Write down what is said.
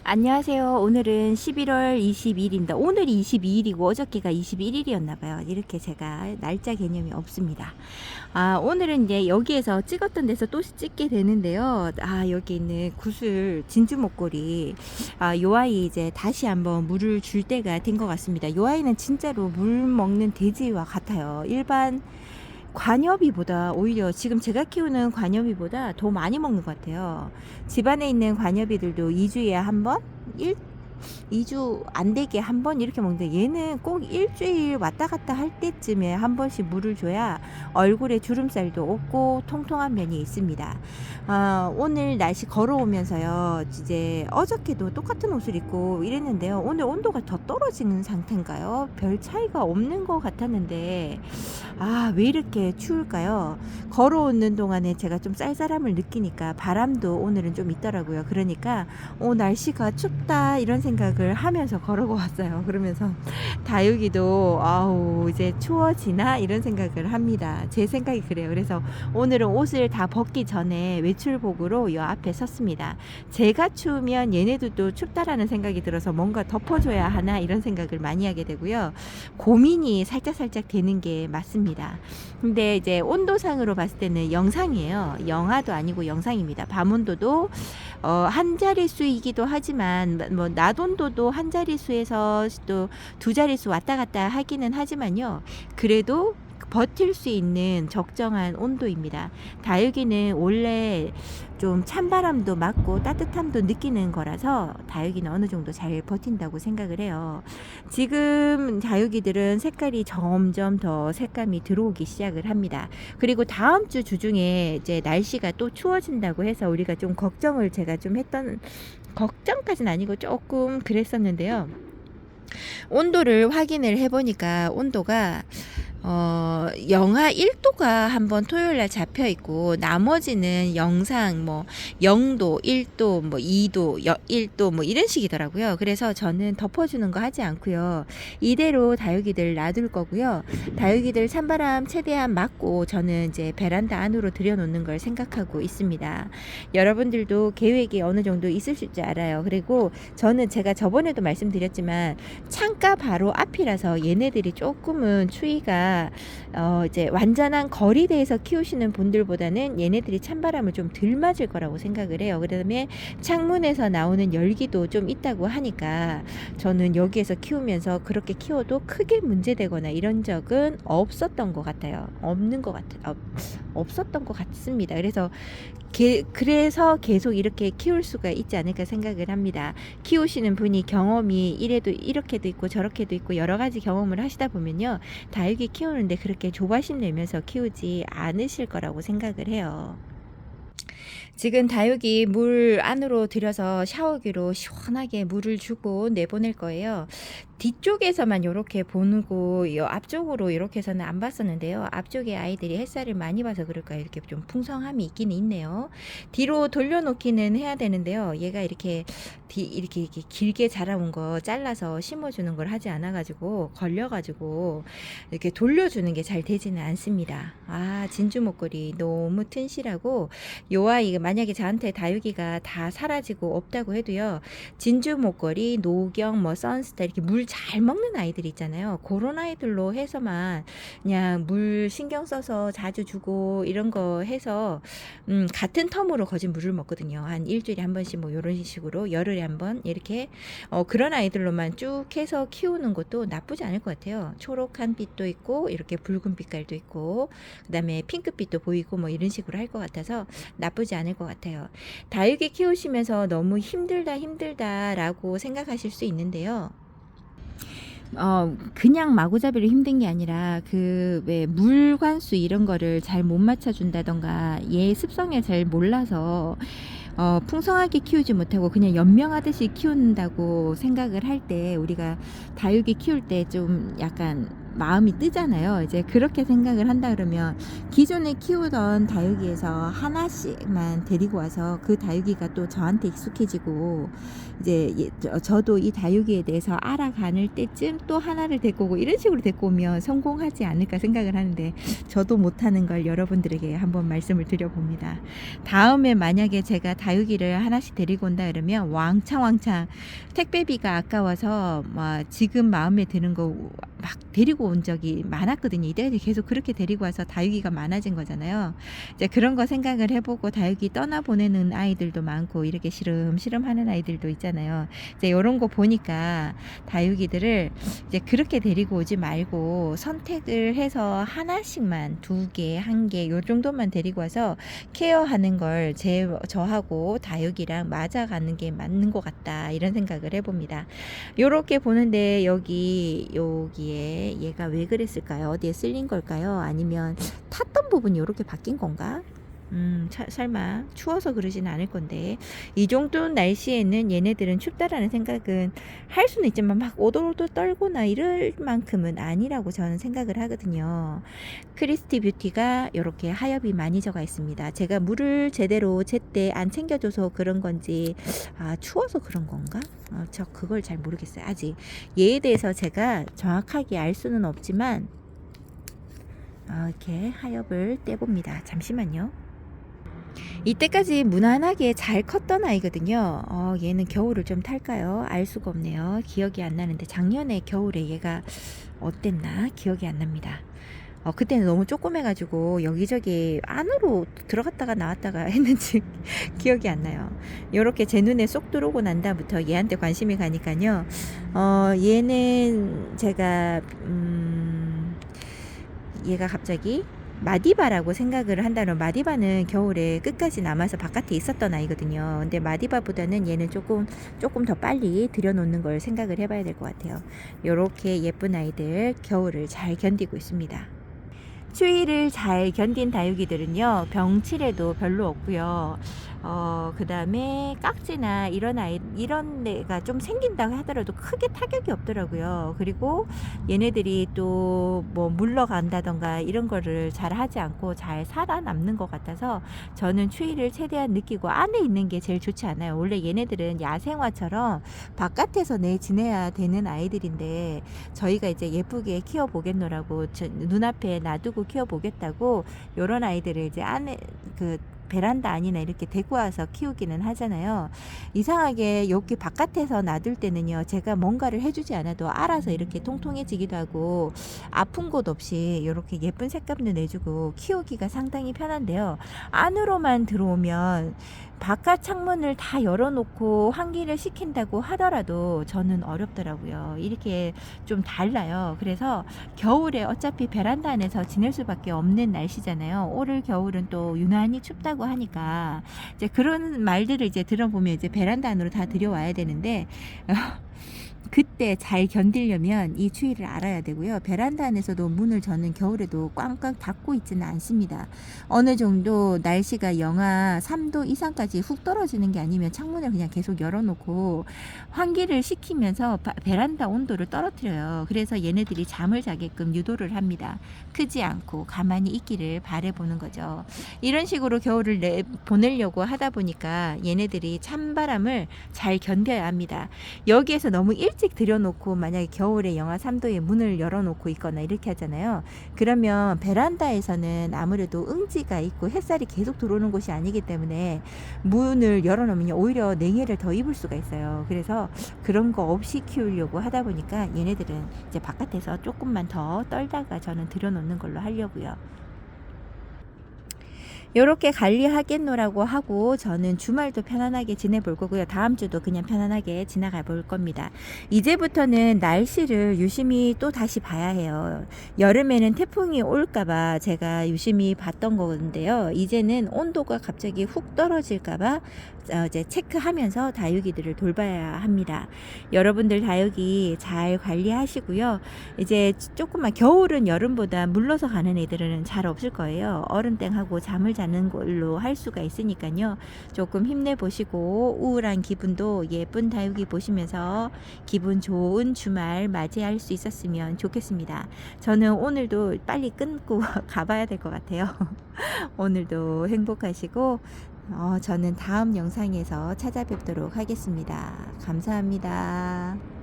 안녕하세요. 오늘은 11월 22일입니다. 오늘이 22일이고 어저께가 21일이었나 봐요. 이렇게 제가 날짜 개념이 없습니다. 오늘은 이제 여기에서 찍었던 데서 또 찍게 되는데요. 여기 있는 구슬 진주 목걸이. 요 아이 이제 다시 한번 물을 줄 때가 된 것 같습니다. 요 아이는 진짜로 물 먹는 돼지와 같아요. 일반 관여비보다 오히려 지금 제가 키우는 관여비보다 더 많이 먹는 것 같아요. 집안에 있는 관여비들도 2주에 한 번, 2주 안 되게 한 번 이렇게 먹는데 얘는 꼭 일주일 왔다 갔다 할 때쯤에 한 번씩 물을 줘야 얼굴에 주름살도 없고 통통한 면이 있습니다. 오늘 날씨 걸어오면서요, 이제 어저께도 똑같은 옷을 입고 이랬는데요. 오늘 온도가 더 떨어지는 상태인가요? 별 차이가 없는 것 같았는데 왜 이렇게 추울까요? 걸어오는 동안에 제가 좀 쌀쌀함을 느끼니까 바람도 오늘은 좀 있더라고요. 그러니까 날씨가 춥다 이런 생각을 하면서 걸어고 왔어요. 그러면서 다육이도 이제 추워지나 이런 생각을 합니다. 제 생각이 그래요. 그래서 오늘은 옷을 다 벗기 전에 외출복으로 이 앞에 섰습니다. 제가 추우면 얘네들도 춥다라는 생각이 들어서 뭔가 덮어줘야 하나 이런 생각을 많이 하게 되고요. 고민이 살짝 되는 게 맞습니다. 근데 이제 온도상으로 봤을 때는 영상이에요. 영하도 아니고 영상입니다. 밤온도도 한 자릿수이기도 하지만 뭐 낮온도도 한 자릿수에서 또 두 자릿수 왔다 갔다 하기는 하지만요. 그래도 버틸 수 있는 적정한 온도입니다. 다육이는 원래 좀 찬바람도 맞고 따뜻함도 느끼는 거라서 다육이는 어느 정도 잘 버틴다고 생각을 해요. 지금 다육이들은 색깔이 점점 더 색감이 들어오기 시작을 합니다. 그리고 다음 주 주중에 이제 날씨가 또 추워진다고 해서 우리가 좀 걱정을 제가 좀 했던, 걱정까지는 아니고 조금 그랬었는데요. 온도를 확인을 해보니까 온도가 영하 1도가 한번 토요일날 잡혀 있고 나머지는 영상 뭐 0도, 1도, 뭐 2도, 1도 뭐 이런 식이더라고요. 그래서 저는 덮어주는 거 하지 않고요. 이대로 다육이들 놔둘 거고요. 다육이들 찬바람 최대한 막고 저는 이제 베란다 안으로 들여놓는 걸 생각하고 있습니다. 여러분들도 계획이 어느 정도 있으실 줄 알아요. 그리고 저는 제가 저번에도 말씀드렸지만 창가 바로 앞이라서 얘네들이 조금은 추위가 이제 완전한 거리대에서 키우시는 분들보다는 얘네들이 찬바람을 좀 덜 맞을 거라고 생각을 해요. 그다음에 창문에서 나오는 열기도 좀 있다고 하니까 저는 여기에서 키우면서 그렇게 키워도 크게 문제되거나 이런 적은 없었던 것 같아요. 없었던 것 같습니다. 그래서 계속 이렇게 키울 수가 있지 않을까 생각을 합니다. 키우시는 분이 경험이 이렇게도 있고 저렇게도 있고 여러 가지 경험을 하시다 보면요, 다육이 키우는데 그렇게 조바심 내면서 키우지 않으실 거라고 생각을 해요. 지금 다육이 물 안으로 들여서 샤워기로 시원하게 물을 주고 내보낼 거예요. 뒤쪽에서만 이렇게 보고 앞쪽으로 이렇게 해서는 안 봤었는데요. 앞쪽에 아이들이 햇살을 많이 봐서 그럴까요? 이렇게 좀 풍성함이 있기는 있네요. 뒤로 돌려놓기는 해야 되는데요. 얘가 이렇게 길게 자라온 거 잘라서 심어주는 걸 하지 않아가지고 걸려가지고 이렇게 돌려주는 게 잘 되지는 않습니다. 진주 목걸이 너무 튼실하고 요 아이 만약에 저한테 다육이가 다 사라지고 없다고 해도요, 진주 목걸이, 노경, 뭐 선스타 이렇게 물 잘 먹는 아이들 있잖아요. 그런 아이들로 해서만 그냥 물 신경 써서 자주 주고 이런 거 해서 같은 텀으로 거진 물을 먹거든요. 한 일주일에 한 번씩 뭐 이런 식으로 열흘에 한 번 이렇게 그런 아이들로만 쭉 해서 키우는 것도 나쁘지 않을 것 같아요. 초록한 빛도 있고 이렇게 붉은 빛깔도 있고 그다음에 핑크빛도 보이고 뭐 이런 식으로 할 것 같아서 나쁘지 않을 것 같아요. 다육이 키우시면서 너무 힘들다라고 생각하실 수 있는데요. 그냥 마구잡이로 힘든 게 아니라 왜 물관수 이런 거를 잘 못 맞춰준다던가 얘 습성에 잘 몰라서 풍성하게 키우지 못하고 그냥 연명하듯이 키운다고 생각을 할 때 우리가 다육이 키울 때 좀 약간 마음이 뜨잖아요. 이제 그렇게 생각을 한다 그러면 기존에 키우던 다육이에서 하나씩만 데리고 와서 그 다육이가 또 저한테 익숙해지고 이제 저도 이 다육이에 대해서 알아가는 때쯤 또 하나를 데리고 오고 이런 식으로 데리고 오면 성공하지 않을까 생각을 하는데 저도 못하는 걸 여러분들에게 한번 말씀을 드려봅니다. 다음에 만약에 제가 다육이를 하나씩 데리고 온다 그러면 왕창 택배비가 아까워서 지금 마음에 드는 거 막 데리고 온 적이 많았거든요. 이때까지 계속 그렇게 데리고 와서 다육이가 많아진 거잖아요. 이제 그런 거 생각을 해보고 다육이 떠나보내는 아이들도 많고 이렇게 시름시름 하는 아이들도 있잖아요. 이제 이런 거 보니까 다육이들을 이제 그렇게 데리고 오지 말고 선택을 해서 하나씩만 2개, 1개 요 정도만 데리고 와서 케어하는 걸 저하고 다육이랑 맞아가는 게 맞는 것 같다 이런 생각을 해봅니다. 요렇게 보는데 여기에 얘가 왜 그랬을까요? 어디에 쓸린 걸까요? 아니면 탔던 부분이 이렇게 바뀐 건가? 설마 추워서 그러지는 않을 건데 이 정도 날씨에는 얘네들은 춥다라는 생각은 할 수는 있지만 막 오돌오돌 떨거나 이럴 만큼은 아니라고 저는 생각을 하거든요. 크리스티 뷰티가 이렇게 하엽이 많이 져가 있습니다. 제가 물을 제대로 제때 안 챙겨줘서 그런 건지 추워서 그런 건가? 저 그걸 잘 모르겠어요. 아직 얘에 대해서 제가 정확하게 알 수는 없지만 이렇게 하엽을 떼봅니다. 잠시만요. 이때까지 무난하게 잘 컸던 아이거든요. 얘는 겨울을 좀 탈까요? 알 수가 없네요. 기억이 안 나는데 작년에 겨울에 얘가 어땠나? 기억이 안 납니다. 그때는 너무 조그매가지고 여기저기 안으로 들어갔다가 나왔다가 했는지 기억이 안 나요. 요렇게 제 눈에 쏙 들어오고 난 다음부터 얘한테 관심이 가니까요. 얘는 제가 얘가 갑자기 마디바라고 생각을 한다면 마디바는 겨울에 끝까지 남아서 바깥에 있었던 아이거든요. 근데 마디바보다는 얘는 조금 더 빨리 들여놓는 걸 생각을 해봐야 될 것 같아요. 요렇게 예쁜 아이들 겨울을 잘 견디고 있습니다. 추위를 잘 견딘 다육이들은요 병치레도 별로 없고요. 그 다음에 깍지나 이런 데가 좀 생긴다고 하더라도 크게 타격이 없더라고요. 그리고 얘네들이 또 뭐 물러간다던가 이런 거를 잘 하지 않고 잘 살아남는 것 같아서 저는 추위를 최대한 느끼고 안에 있는 게 제일 좋지 않아요. 원래 얘네들은 야생화처럼 바깥에서 지내야 되는 아이들인데 저희가 이제 예쁘게 키워보겠노라고 눈앞에 놔두고 키워보겠다고 요런 아이들을 이제 안에 베란다 아니나 이렇게 데리고 와서 키우기는 하잖아요. 이상하게 여기 바깥에서 놔둘 때는요 제가 뭔가를 해주지 않아도 알아서 이렇게 통통해지기도 하고 아픈 곳 없이 이렇게 예쁜 색감도 내주고 키우기가 상당히 편한데요. 안으로만 들어오면 바깥 창문을 다 열어놓고 환기를 시킨다고 하더라도 저는 어렵더라고요. 이렇게 좀 달라요. 그래서 겨울에 어차피 베란다 안에서 지낼 수밖에 없는 날씨잖아요. 올 겨울은 또 유난히 춥다고 하니까 이제 그런 말들을 이제 들어보면 이제 베란다 안으로 다 들여와야 되는데 그때 잘 견디려면 이 추위를 알아야 되고요. 베란다 안에서도 문을 저는 겨울에도 꽝꽝 닫고 있지는 않습니다. 어느 정도 날씨가 영하 3도 이상까지 훅 떨어지는 게 아니면 창문을 그냥 계속 열어놓고 환기를 시키면서 베란다 온도를 떨어뜨려요. 그래서 얘네들이 잠을 자게끔 유도를 합니다. 크지 않고 가만히 있기를 바라보는 거죠. 이런 식으로 겨울을 보내려고 하다 보니까 얘네들이 찬바람을 잘 견뎌야 합니다. 여기에서 너무 일찍 들여놓고 만약에 겨울에 영하 3도에 문을 열어놓고 있거나 이렇게 하잖아요. 그러면 베란다에서는 아무래도 응지가 있고 햇살이 계속 들어오는 곳이 아니기 때문에 문을 열어놓으면 오히려 냉해를 더 입을 수가 있어요. 그래서 그런 거 없이 키우려고 하다 보니까 얘네들은 이제 바깥에서 조금만 더 떨다가 저는 들여놓는 걸로 하려고요. 요렇게 관리하겠노라고 하고 저는 주말도 편안하게 지내볼 거고요. 다음 주도 그냥 편안하게 지나가 볼 겁니다. 이제부터는 날씨를 유심히 또 다시 봐야 해요. 여름에는 태풍이 올까봐 제가 유심히 봤던 건데요. 이제는 온도가 갑자기 훅 떨어질까봐 이제 체크하면서 다육이들을 돌봐야 합니다. 여러분들 다육이 잘 관리하시고요. 이제 조금만 겨울은 여름보다 물러서 가는 애들은 잘 없을 거예요. 얼음땡하고 잠을 자는 걸로 할 수가 있으니까요. 조금 힘내보시고 우울한 기분도 예쁜 다육이 보시면서 기분 좋은 주말 맞이할 수 있었으면 좋겠습니다. 저는 오늘도 빨리 끊고 가봐야 될 것 같아요. 오늘도 행복하시고 저는 다음 영상에서 찾아뵙도록 하겠습니다. 감사합니다.